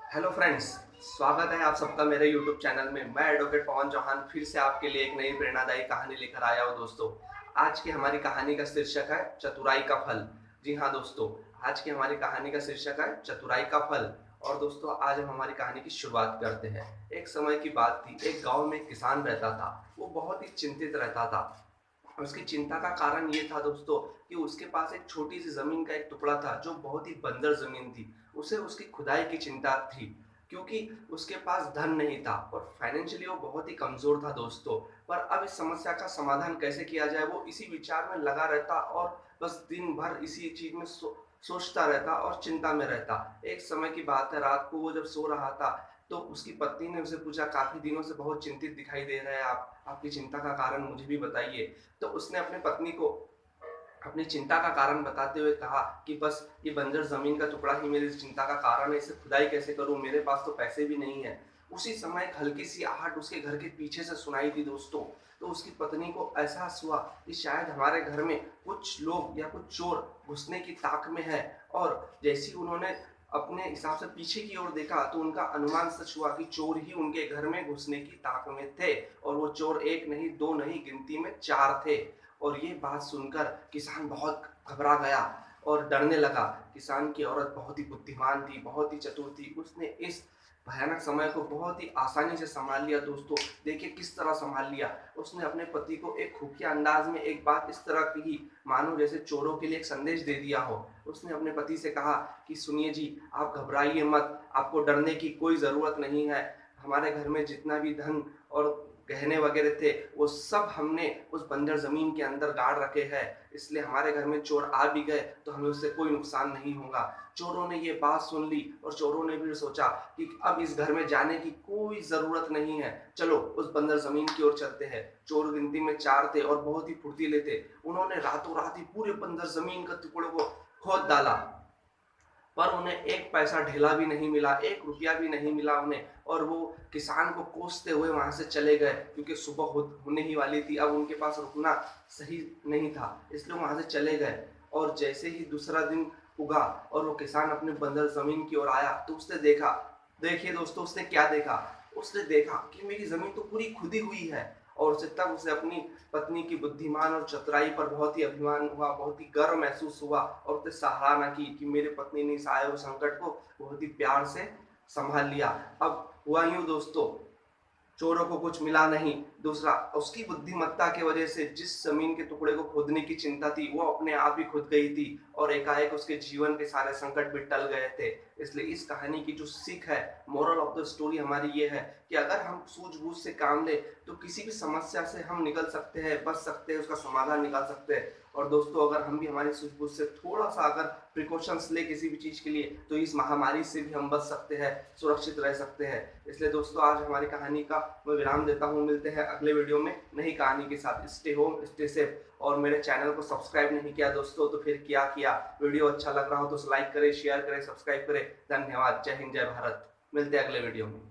Hello friends, स्वागत है आप सबका मेरे यूट्यूब चैनल में। मैं एडवोकेट पवन चौहान फिर से आपके लिए एक नई प्रेरणादायी कहानी लेकर आया हूँ दोस्तों। आज की हमारी कहानी का शीर्षक है चतुराई का फल। जी हाँ दोस्तों, आज की हमारी कहानी का शीर्षक है चतुराई का फल। और दोस्तों, आज हम हमारी कहानी की शुरुआत करते हैं। एक समय की बात थी, एक गाँव में एक किसान रहता था। वो बहुत ही चिंतित रहता था। उसकी चिंता का कारण ये था दोस्तों कि उसके पास एक छोटी सी जमीन का एक टुकड़ा था जो बहुत ही बंजर जमीन थी। उसे उसकी खुदाई की चिंता थी क्योंकि उसके पास धन नहीं था और फाइनेंशियली वो बहुत ही कमजोर था दोस्तों। पर अब इस समस्या का समाधान कैसे किया जाए वो इसी विचार में लगा रहता और बस दिन भर इसी चीज में सोचता रहता और चिंता में रहता। एक समय की बात है, रात को वो जब सो रहा था तो उसकी पत्नी ने उसे पूछा, काफी दिनों से बहुत चिंतित दिखाई दे रहे हैं आप, आपकी चिंता का कारण मुझे भी बताइए। तो उसने अपनी पत्नी को अपनी चिंता का कारण बताते हुए कहा कि बस ये बंजर जमीन का टुकड़ा ही मेरी चिंता का कारण है, इसे खुदाई कैसे करूं, मेरे पास तो पैसे भी नहीं है। उसी समय एक हल्की सी आहट उसके घर के पीछे से सुनाई दी दोस्तों। तो उसकी पत्नी को एहसास हुआ कि शायद हमारे घर में कुछ लोग या कुछ चोर घुसने की ताक में है। और जैसे ही उन्होंने अपने हिसाब से पीछे की ओर देखा तो उनका अनुमान सच हुआ कि चोर ही उनके घर में घुसने की ताक में थे। और वो चोर एक नहीं, दो नहीं, गिनती में चार थे। और ये बात सुनकर किसान बहुत घबरा गया और डरने लगा। किसान की औरत बहुत ही बुद्धिमान थी, बहुत ही चतुर थी। उसने इस भयानक समय को बहुत ही आसानी से संभाल लिया दोस्तों। देखिए किस तरह संभाल लिया। उसने अपने पति को एक खुफिया अंदाज में एक बात इस तरह की, मानो जैसे चोरों के लिए एक संदेश दे दिया हो। उसने अपने पति से कहा कि सुनिए जी, आप घबराइए मत, आपको डरने की कोई जरूरत नहीं है। हमारे घर में जितना भी धन और गहने वगैरह थे वो सब हमने उस बंजर जमीन के अंदर गाड़ रखे हैं, इसलिए हमारे घर में चोर आ भी गए तो हमें उससे कोई नुकसान नहीं होगा। चोरों ने ये बात सुन ली और चोरों ने भी सोचा कि अब इस घर में जाने की कोई जरूरत नहीं है, चलो उस बंजर जमीन की ओर चलते हैं। चोर गिनती में चार थे और बहुत ही फुर्तीले थे। उन्होंने रातों रात ही पूरे बंजर जमीन का टुकड़े को खोद डाला, पर उन्हें एक पैसा ढेला भी नहीं मिला, एक रुपया भी नहीं मिला उन्हें। और वो किसान को कोसते हुए वहां से चले गए क्योंकि सुबह होने ही वाली थी। अब उनके पास रुकना सही नहीं था, इसलिए वहां से चले गए। और जैसे ही दूसरा दिन उगा और वो किसान अपने बंजर जमीन की ओर आया तो उसने देखा, देखिए दोस्तों उसने क्या देखा। उसने देखा कि मेरी जमीन तो पूरी खुदी हुई है। और उसे तब उसे अपनी पत्नी की बुद्धिमान और चतुराई पर बहुत ही अभिमान हुआ, बहुत ही गर्व महसूस हुआ। और उसने सराहना की कि मेरे पत्नी ने इस आए हुए संकट को बहुत ही प्यार से संभाल लिया। अब हुआ यूं दोस्तों, चोरों को कुछ मिला नहीं। दूसरा, उसकी बुद्धिमत्ता की वजह से जिस जमीन के टुकड़े को खोदने की चिंता थी वो अपने आप ही खुद गई थी और एकाएक उसके जीवन के सारे संकट भी टल गए थे। इसलिए इस कहानी की जो सीख है, मोरल ऑफ द स्टोरी हमारी ये है कि अगर हम सूझबूझ से काम ले तो किसी भी समस्या से हम निकल सकते हैं, बच सकते हैं, उसका समाधान निकाल सकते हैं। और दोस्तों, अगर हम भी हमारी सूझबूझ से थोड़ा सा अगर प्रिकॉशंस ले किसी भी चीज के लिए तो इस महामारी से भी हम बच सकते हैं, सुरक्षित रह सकते हैं। इसलिए दोस्तों, आज हमारी कहानी का मैं विराम देता हूँ। मिलते हैं अगले वीडियो में नई कहानी के साथ। Stay home, stay safe. और मेरे चैनल को सब्सक्राइब नहीं किया दोस्तों तो फिर क्या किया। वीडियो अच्छा लग रहा हो तो लाइक करें, शेयर करें, सब्सक्राइब करें। धन्यवाद। जय हिंद, जय भारत। मिलते हैं अगले वीडियो में।